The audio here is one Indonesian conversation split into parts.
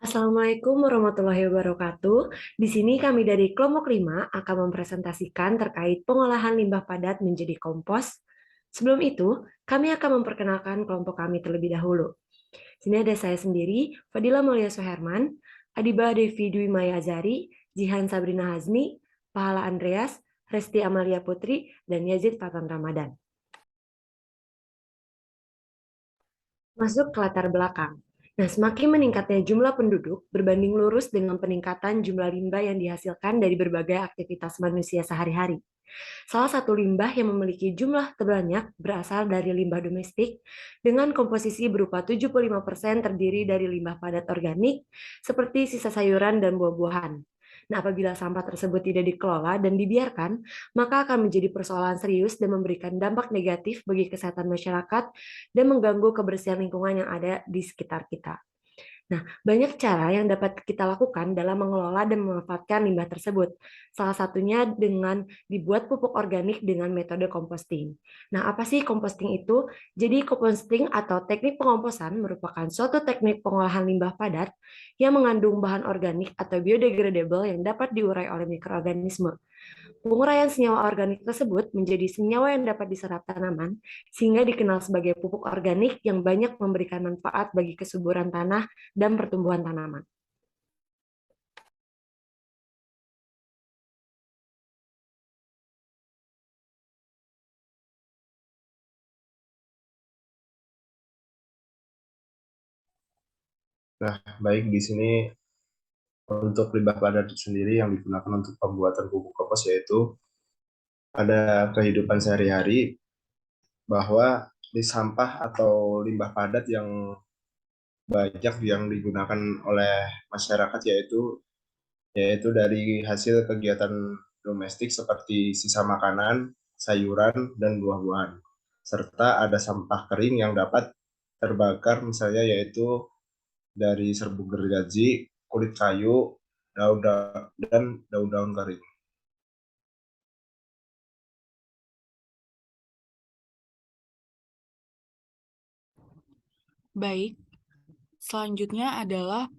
Assalamualaikum warahmatullahi wabarakatuh. Di sini kami dari kelompok 5 akan mempresentasikan terkait pengolahan limbah padat menjadi kompos. Sebelum itu, kami akan memperkenalkan kelompok kami terlebih dahulu. Sini ada saya sendiri, Fadila Mulia Suherman, Adiba Devi Dwi Maya Azari, Jihan Sabrina Hazmi, Pahala Andreas, Resti Amalia Putri, dan Yazid Fatan Ramadan. Masuk ke latar belakang. Nah, semakin meningkatnya jumlah penduduk berbanding lurus dengan peningkatan jumlah limbah yang dihasilkan dari berbagai aktivitas manusia sehari-hari. Salah satu limbah yang memiliki jumlah terbanyak berasal dari limbah domestik dengan komposisi berupa 75% terdiri dari limbah padat organik seperti sisa sayuran dan buah-buahan. Nah, apabila sampah tersebut tidak dikelola dan dibiarkan, maka akan menjadi persoalan serius dan memberikan dampak negatif bagi kesehatan masyarakat dan mengganggu kebersihan lingkungan yang ada di sekitar kita. Nah, banyak cara yang dapat kita lakukan dalam mengelola dan memanfaatkan limbah tersebut. Salah satunya dengan dibuat pupuk organik dengan metode composting. Nah, apa sih composting itu? Jadi, composting atau teknik pengomposan merupakan suatu teknik pengolahan limbah padat yang mengandung bahan organik atau biodegradable yang dapat diurai oleh mikroorganisme. Penguraian senyawa organik tersebut menjadi senyawa yang dapat diserap tanaman, sehingga dikenal sebagai pupuk organik yang banyak memberikan manfaat bagi kesuburan tanah dan pertumbuhan tanaman. Nah, baik di sini untuk limbah padat sendiri yang digunakan untuk pembuatan pupuk kompos yaitu ada kehidupan sehari-hari bahwa di sampah atau limbah padat yang banyak yang digunakan oleh masyarakat yaitu dari hasil kegiatan domestik seperti sisa makanan, sayuran, dan buah-buahan. Serta ada sampah kering yang dapat terbakar misalnya yaitu dari serbuk gergaji, kulit kayu, dan daun-daun kering. Baik, selanjutnya adalah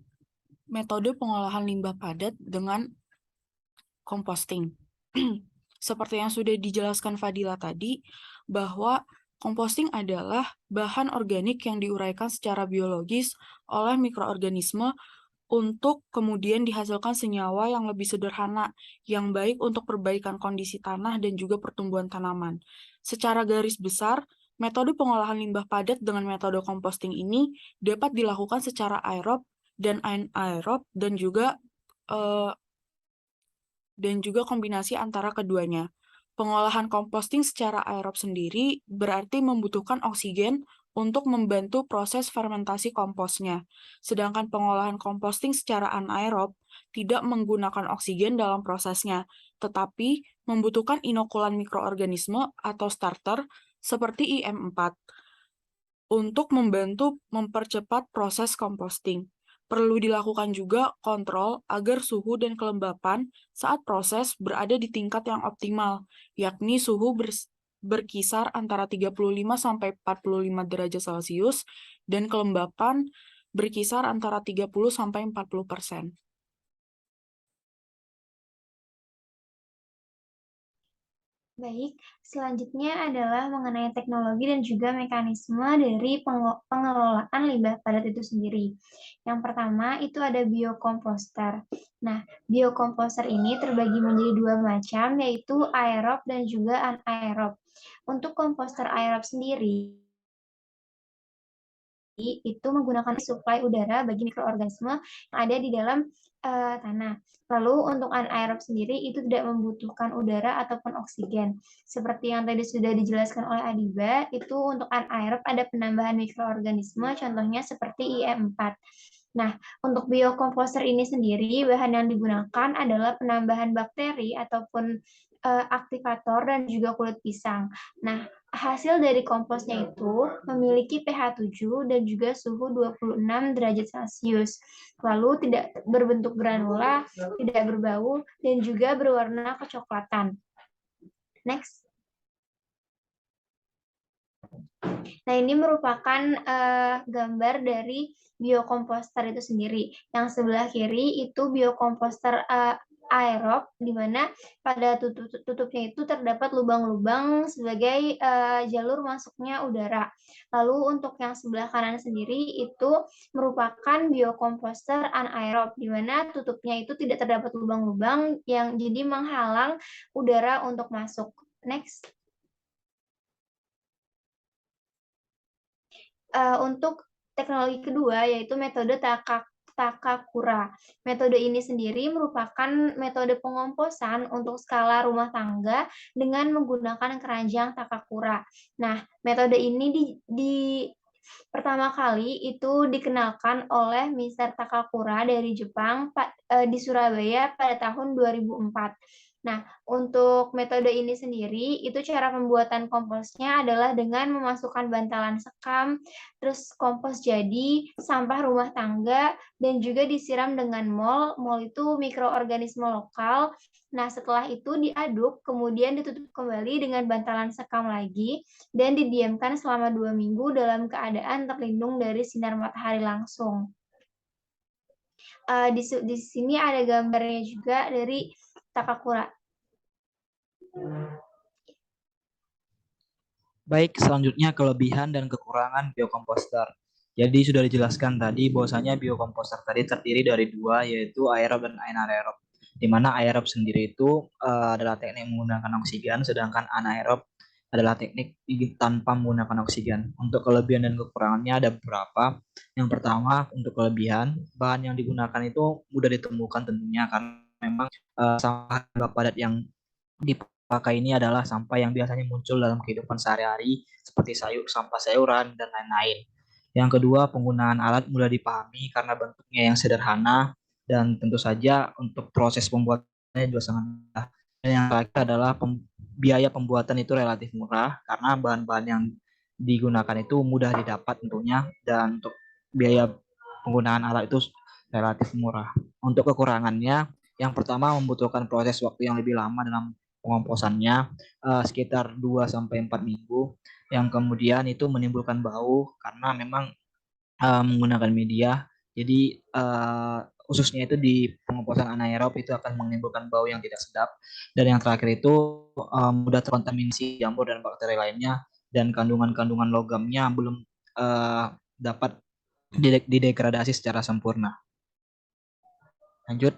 metode pengolahan limbah padat dengan composting. Seperti yang sudah dijelaskan Fadila tadi, bahwa composting adalah bahan organik yang diuraikan secara biologis oleh mikroorganisme untuk kemudian dihasilkan senyawa yang lebih sederhana, yang baik untuk perbaikan kondisi tanah dan juga pertumbuhan tanaman. Secara garis besar, metode pengolahan limbah padat dengan metode composting ini dapat dilakukan secara aerob dan anaerob dan juga kombinasi antara keduanya. Pengolahan composting secara aerob sendiri berarti membutuhkan oksigen untuk membantu proses fermentasi komposnya. Sedangkan pengolahan composting secara anaerob tidak menggunakan oksigen dalam prosesnya, tetapi membutuhkan inokulan mikroorganisme atau starter seperti IM4 untuk membantu mempercepat proses composting. Perlu dilakukan juga kontrol agar suhu dan kelembapan saat proses berada di tingkat yang optimal, yakni suhu berkisar antara 35 sampai 45 derajat Celcius dan kelembapan berkisar antara 30 sampai 40%. Baik, selanjutnya adalah mengenai teknologi dan juga mekanisme dari pengelolaan limbah padat itu sendiri. Yang pertama itu ada biokomposter. Nah, biokomposter ini terbagi menjadi dua macam, yaitu aerob dan juga anaerob. Untuk komposter aerob sendiri, itu menggunakan suplai udara bagi mikroorganisme yang ada di dalam tanah. Lalu untuk anaerob sendiri itu tidak membutuhkan udara ataupun oksigen. Seperti yang tadi sudah dijelaskan oleh Adiba, itu untuk anaerob ada penambahan mikroorganisme, contohnya seperti IM4. Nah, untuk biokomposter ini sendiri, bahan yang digunakan adalah penambahan bakteri ataupun aktivator dan juga kulit pisang. Nah, hasil dari komposnya itu memiliki pH 7 dan juga suhu 26 derajat Celcius. Lalu tidak berbentuk granula, tidak berbau, dan juga berwarna kecoklatan. Next. Nah, ini merupakan gambar dari biokomposter itu sendiri. Yang sebelah kiri itu biokomposter aerob, di mana pada tutupnya itu terdapat lubang-lubang sebagai jalur masuknya udara. Lalu untuk yang sebelah kanan sendiri itu merupakan biokomposter anaerob, di mana tutupnya itu tidak terdapat lubang-lubang yang jadi menghalang udara untuk masuk. Next. Untuk teknologi kedua yaitu metode Takakura. Metode ini sendiri merupakan metode pengomposan untuk skala rumah tangga dengan menggunakan keranjang Takakura. Nah, metode ini pertama kali itu dikenalkan oleh Mr. Takakura dari Jepang di Surabaya pada tahun 2004. Nah, untuk metode ini sendiri, itu cara pembuatan komposnya adalah dengan memasukkan bantalan sekam, terus kompos jadi, sampah rumah tangga, dan juga disiram dengan mol. Mol itu mikroorganisme lokal. Nah, setelah itu diaduk, kemudian ditutup kembali dengan bantalan sekam lagi, dan didiamkan selama 2 minggu dalam keadaan terlindung dari sinar matahari langsung. Di sini ada gambarnya juga dari Takakura. Baik, selanjutnya kelebihan dan kekurangan biokomposter. Jadi sudah dijelaskan tadi bahwasanya biokomposter tadi terdiri dari dua, yaitu aerob dan anaerob. Di mana aerob sendiri itu adalah teknik menggunakan oksigen, sedangkan anaerob adalah teknik tanpa menggunakan oksigen. Untuk kelebihan dan kekurangannya ada beberapa. Yang pertama, untuk kelebihan, bahan yang digunakan itu mudah ditemukan tentunya karena memang sampah padat yang dipakai ini adalah sampah yang biasanya muncul dalam kehidupan sehari-hari seperti sampah sayuran dan lain-lain. Yang kedua, penggunaan alat mudah dipahami karena bentuknya yang sederhana dan tentu saja untuk proses pembuatannya juga sangat mudah. Dan yang terakhir adalah biaya pembuatan itu relatif murah karena bahan-bahan yang digunakan itu mudah didapat tentunya, dan untuk biaya penggunaan alat itu relatif murah. Untuk kekurangannya, yang pertama membutuhkan proses waktu yang lebih lama dalam pengomposannya, sekitar 2-4 minggu, yang kemudian itu menimbulkan bau karena memang menggunakan media. Jadi khususnya itu di pengomposan anaerob itu akan menimbulkan bau yang tidak sedap. Dan yang terakhir itu mudah terkontaminasi jamur dan bakteri lainnya, dan kandungan-kandungan logamnya belum dapat didegradasi secara sempurna. Lanjut.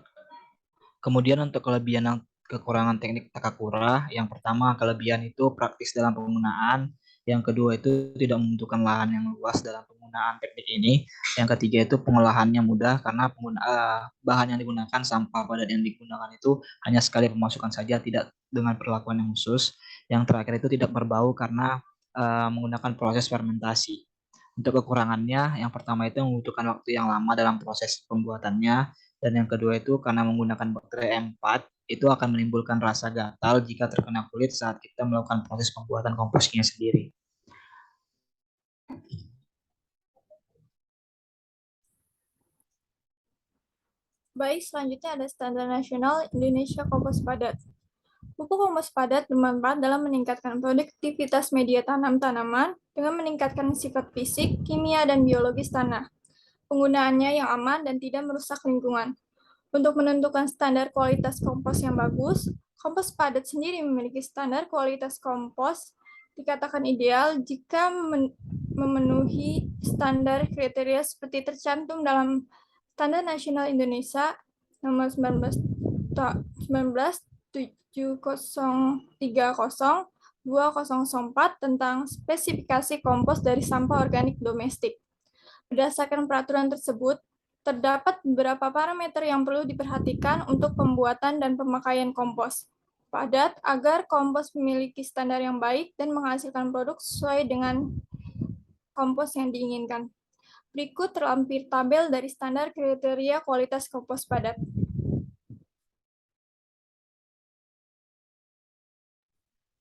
Kemudian untuk kelebihan dan kekurangan teknik Takakura, yang pertama kelebihan itu praktis dalam penggunaan, yang kedua itu tidak membutuhkan lahan yang luas dalam penggunaan teknik ini, yang ketiga itu pengolahannya mudah karena bahan yang digunakan, sampah padat yang digunakan itu hanya sekali pemasukan saja, tidak dengan perlakuan yang khusus, yang terakhir itu tidak berbau karena menggunakan proses fermentasi. Untuk kekurangannya, yang pertama itu membutuhkan waktu yang lama dalam proses pembuatannya, dan yang kedua itu karena menggunakan bakteri M4 itu akan menimbulkan rasa gatal jika terkena kulit saat kita melakukan proses pembuatan komposnya sendiri. Baik, selanjutnya ada Standar Nasional Indonesia Kompos Padat. Pupuk kompos padat bermanfaat dalam meningkatkan produktivitas media tanam tanaman dengan meningkatkan sifat fisik, kimia, dan biologis tanah. Penggunaannya yang aman dan tidak merusak lingkungan. Untuk menentukan standar kualitas kompos yang bagus, kompos padat sendiri memiliki standar kualitas kompos dikatakan ideal jika memenuhi standar kriteria seperti tercantum dalam Standar Nasional Indonesia nomor 19/7030/2004 tentang spesifikasi kompos dari sampah organik domestik. Berdasarkan peraturan tersebut, terdapat beberapa parameter yang perlu diperhatikan untuk pembuatan dan pemakaian kompos padat agar kompos memiliki standar yang baik dan menghasilkan produk sesuai dengan kompos yang diinginkan. Berikut terlampir tabel dari standar kriteria kualitas kompos padat.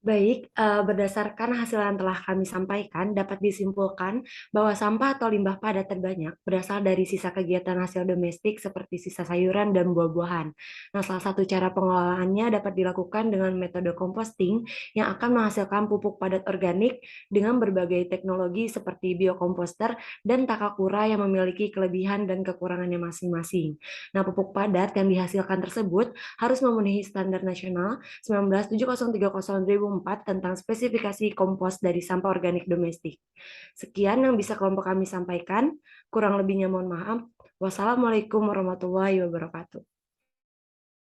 Baik, berdasarkan hasil yang telah kami sampaikan, dapat disimpulkan bahwa sampah atau limbah padat terbanyak berasal dari sisa kegiatan hasil domestik seperti sisa sayuran dan buah-buahan. Nah, salah satu cara pengelolaannya dapat dilakukan dengan metode composting yang akan menghasilkan pupuk padat organik dengan berbagai teknologi seperti biokomposter dan takakura yang memiliki kelebihan dan kekurangannya masing-masing. Nah, pupuk padat yang dihasilkan tersebut harus memenuhi standar nasional 197030/2004 tentang spesifikasi kompos dari sampah organik domestik. Sekian yang bisa kelompok kami sampaikan. Kurang lebihnya mohon maaf. Wassalamualaikum warahmatullahi wabarakatuh.